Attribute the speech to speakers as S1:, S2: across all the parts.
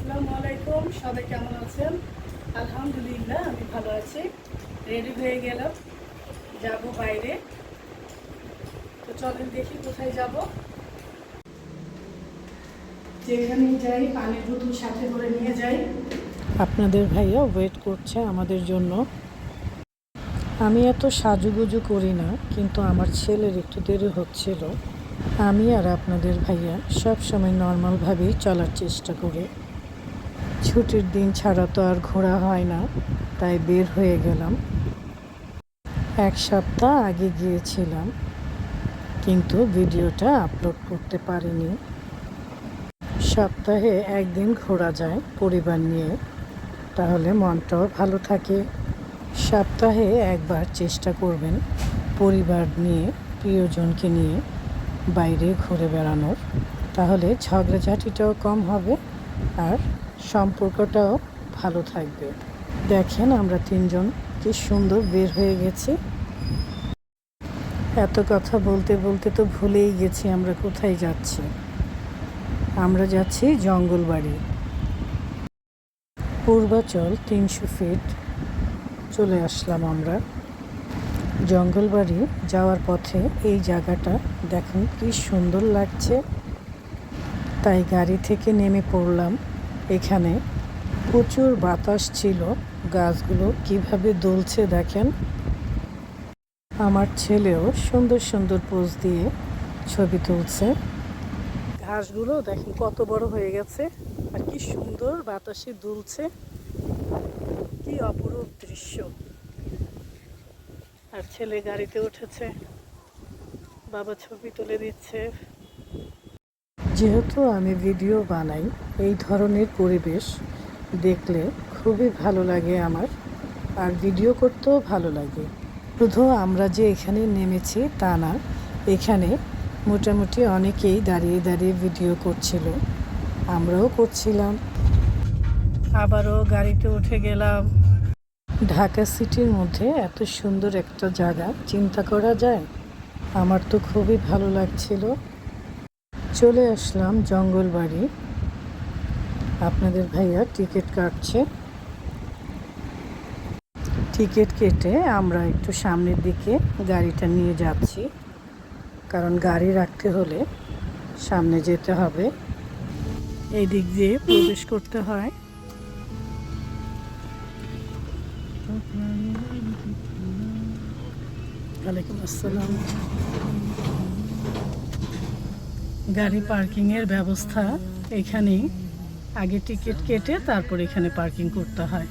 S1: আসসালামু আলাইকুম, সবাই কেমন আছেন? আলহামদুলিল্লাহ আমি ভালো আছি। রেডি হয়ে গেলাম, যাব বাইরে। তো চলেন দেখি কোথায় যাব। যেখানেই যাই পানির বোতল সাথে করে নিয়ে যাই। আপনাদের ভাইয়া ওয়েট করছে আমাদের জন্য। আমি এত সাজুগুজু করি না, কিন্তু আমার ছেলের একটু দেরি হচ্ছিল। আমি আর আপনাদের ভাইয়া সব সময় নর্মালভাবেই চলার চেষ্টা করি। ছুটির দিন ছাড়া তো আর ঘোরা হয় না, তাই বের হয়ে গেলাম। এক সপ্তাহ আগে গিয়েছিলাম, কিন্তু ভিডিওটা আপলোড করতে পারিনি। সপ্তাহে একদিন ঘোরা যায় পরিবার নিয়ে, তাহলে মনটাও ভালো থাকে। সপ্তাহে একবার চেষ্টা করবেন পরিবার নিয়ে, প্রিয়জনকে নিয়ে বাইরে ঘুরে বেড়ানোর। তাহলে ঝগড়াঝাটিটাও কম হবে আর সম্পর্কটাও ভালো থাকবে। দেখেন আমরা তিনজন কি সুন্দর বের হয়ে গেছি। এত কথা বলতে বলতে তো ভুলেই গেছি আমরা কোথায় যাচ্ছি। আমরা যাচ্ছি জঙ্গলবাড়ি। পূর্বাচল 300 ফিট চলে আসলাম আমরা। জঙ্গলবাড়ি যাওয়ার পথে এই জায়গাটা দেখুন কি সুন্দর লাগছে, তাই গাড়ি থেকে নেমে পড়লাম। এখানে প্রচুর বাতাস ছিল, গাছগুলো কিভাবে দুলছে দেখেন। আমার ছেলেও সুন্দর সুন্দর পোজ দিয়ে ছবি তুলছে। ঘাসগুলো দেখেন কত বড় হয়ে গেছে আর কি সুন্দর বাতাসে দুলছে, কি অপরূপ দৃশ্য। আর ছেলে গাড়িতে উঠেছে, বাবা ছবি তুলে দিচ্ছে। যেহেতু আমি ভিডিও বানাই, এই ধরনের পরিবেশ দেখলে খুবই ভালো লাগে আমার, আর ভিডিও করতেও ভালো লাগে। শুধু আমরা যে এখানে নেমেছি তা না, এখানে মোটামুটি অনেকেই দাঁড়িয়ে দাঁড়িয়ে ভিডিও করছিল, আমরাও করছিলাম। আবারও গাড়িতে উঠে গেলাম। ঢাকা সিটির মধ্যে এত সুন্দর একটা জায়গা চিন্তা করা যায়? আমার তো খুবই ভালো লাগছিল। চলে আসলাম জঙ্গলবাড়ি। আপনাদের ভাইয়া টিকিট কাটছে। টিকিট কেটে আমরা একটু সামনের দিকে গাড়িটা নিয়ে যাচ্ছি, কারণ গাড়ি রাখতে হলে সামনে যেতে হবে। এই দিক দিয়ে প্রবেশ করতে হয়। ওয়ালাইকুম আসসালাম। গাড়ি পার্কিংয়ের ব্যবস্থা এখানেই, আগে টিকিট কেটে তারপর এখানে পার্কিং করতে হয়।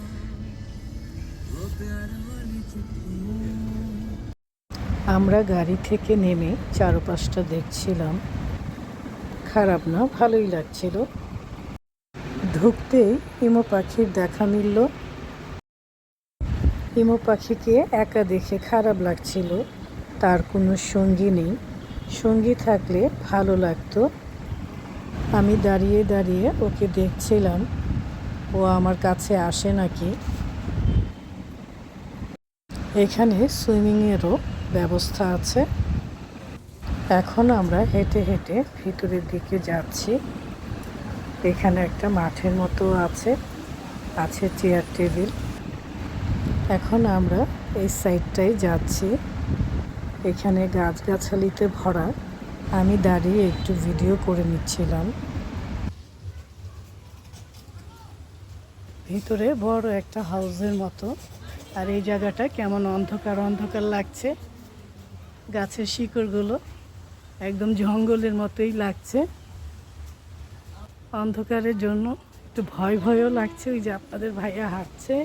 S1: আমরা গাড়ি থেকে নেমে চারপাশটা দেখছিলাম, খারাপ না, ভালোই লাগছিল। ঢুকতেই ইমু পাখির দেখা মিলল। ইমু পাখিকে একা দেখে খারাপ লাগছিল, তার কোনো সঙ্গী নেই। সঙ্গী থাকলে ভালো লাগতো। আমি দাঁড়িয়ে দাঁড়িয়ে ওকে দেখছিলাম, ও আমার কাছে আসে নাকি। এখানে সুইমিংয়েরও ব্যবস্থা আছে। এখন আমরা হেঁটে হেঁটে ভিতরের দিকে যাচ্ছি। এখানে একটা মাঠের মতো আছে, আছে চেয়ার টেবিল। এখন আমরা এই সাইডটাই যাচ্ছি। এখানে গাছগাছালিতে ভরা। আমি দাঁড়িয়ে একটু ভিডিও করে নিচ্ছিলাম। ভিতরে বড় একটা হাউসের মতো, আর এই জায়গাটা কেমন অন্ধকার অন্ধকার লাগছে। গাছের শিকড়গুলো একদম জঙ্গলের মতোই লাগছে। অন্ধকারের জন্য একটু ভয় ভয়ও লাগছে। ওই যে আপনাদের ভাইয়া হাঁটছে।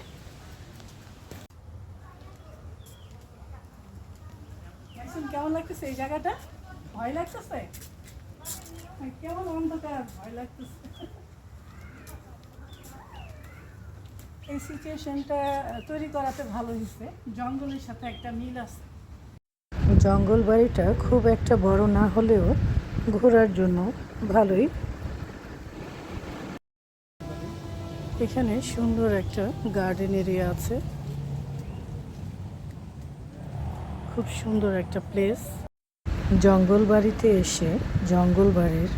S1: কেমন লাগতেছে এই জায়গাটা? ভয় লাগতেছে? কেমন অন্ধকার, ভয় লাগতেছে। এই সিচুয়েশনটা তৈরি করাতে ভালো হয়েছে, জঙ্গলের সাথে একটা মিল আছে। জঙ্গল বাড়িটা খুব একটা বড় না হলেও ঘোরার জন্য ভালোই। এখানে সুন্দর একটা গার্ডেন এরিয়া আছে, খুব সুন্দর একটা প্লেস। জঙ্গল বাড়িতে এসে জঙ্গল বাড়ির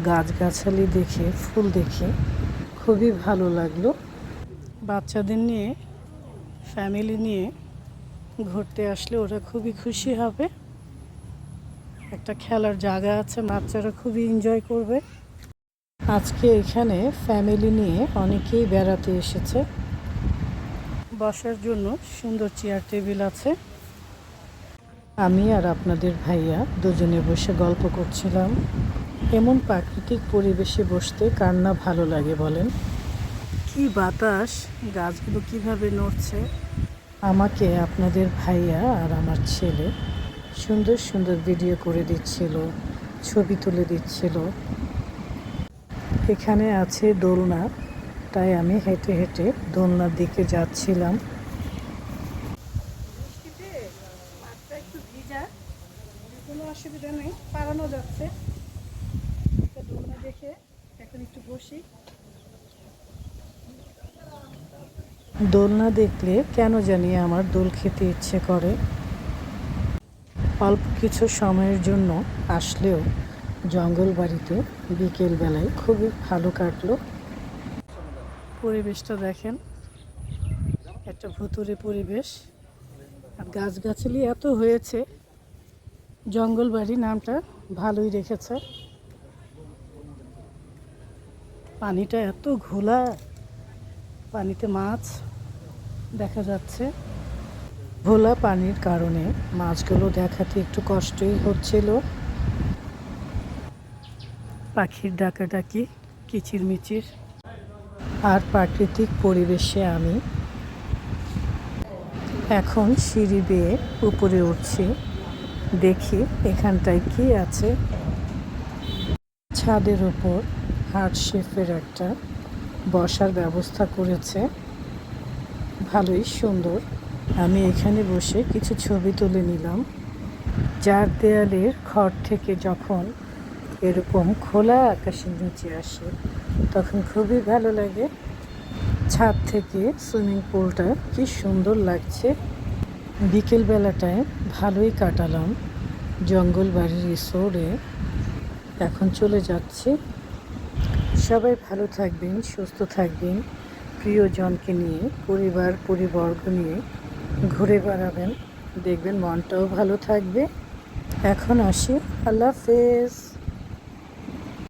S1: গাছগাছালি দেখে, ফুল দেখে খুবই ভালো লাগলো। বাচ্চাদের নিয়ে, ফ্যামিলি নিয়ে ঘুরতে আসলে ওরা খুবই খুশি হবে। একটা খেলার জায়গা আছে, বাচ্চারা খুবই এনজয় করবে। আজকে এখানে ফ্যামিলি নিয়ে অনেকেই বেড়াতে এসেছে। বসার জন্য সুন্দর চেয়ার টেবিল আছে। আমি আর আপনাদের ভাইয়া দুজনে বসে গল্প করছিলাম। এমন প্রাকৃতিক পরিবেশে বসতে কার না ভালো লাগে বলেন? কি বাতাস, গাছগুলো কিভাবে নড়ছে। আমাকে আপনাদের ভাইয়া আর আমার ছেলে সুন্দর সুন্দর ভিডিও করে দিচ্ছিল, ছবি তুলে দিচ্ছিল। এখানে আছে দোলনা, তাই আমি হেঁটে হেঁটে দোলনার দিকে যাচ্ছিলাম। একটু ভিজা, কোনো অসুবিধা নেই, পালানো যাচ্ছে। দোলনা দেখে এখন একটু বসি। দোলনা দেখলে কেন জানি আমার দোল খেতে ইচ্ছে করে। অল্প কিছু সময়ের জন্য আসলেও জঙ্গল বাড়িতে বিকেল বেলায় খুবই ভালো কাটলো। পরিবেশটা দেখেন, একটা ভুতুড়ে পরিবেশ। আর গাছগাছালি এত হয়েছে, জঙ্গল বাড়ি নামটা ভালোই রেখেছে। পানিটা এত ঘোলা, পানিতে মাছ দেখা যাচ্ছে। ঘোলা পানির কারণে মাছগুলো দেখাতে একটু কষ্টই হচ্ছিল। পাখির ডাকাডাকি, কিচিরমিচির। আর প্রাকৃতিক পরিবেশে আমি এখন সিঁড়ি বেয়ে উপরে উঠছি। দেখি এখানটায় কি আছে। ছাদের উপর হার্ট শেফের একটা বসার ব্যবস্থা করেছে, ভালোই সুন্দর। আমি এখানে বসে কিছু ছবি তুলে নিলাম। চার দেয়ালের ঘর থেকে যখন এরকম খোলা আকাশের নিচে আসে তখন খুবই ভালো লাগে। ছাদ থেকে সুইমিং পুলটা কি সুন্দর লাগছে। বিকেলবেলাটায় ভালোই কাটালাম জঙ্গল বাড়ির রিসোর্টে। এখন চলে যাচ্ছি। সবাই ভালো থাকবেন, সুস্থ থাকবেন, প্রিয়জনকে নিয়ে, পরিবর্গ নিয়ে ঘুরে বেড়াবেন, দেখবেন মনটাও ভালো থাকবে। এখন আসি, আল্লাহ হাফেজ।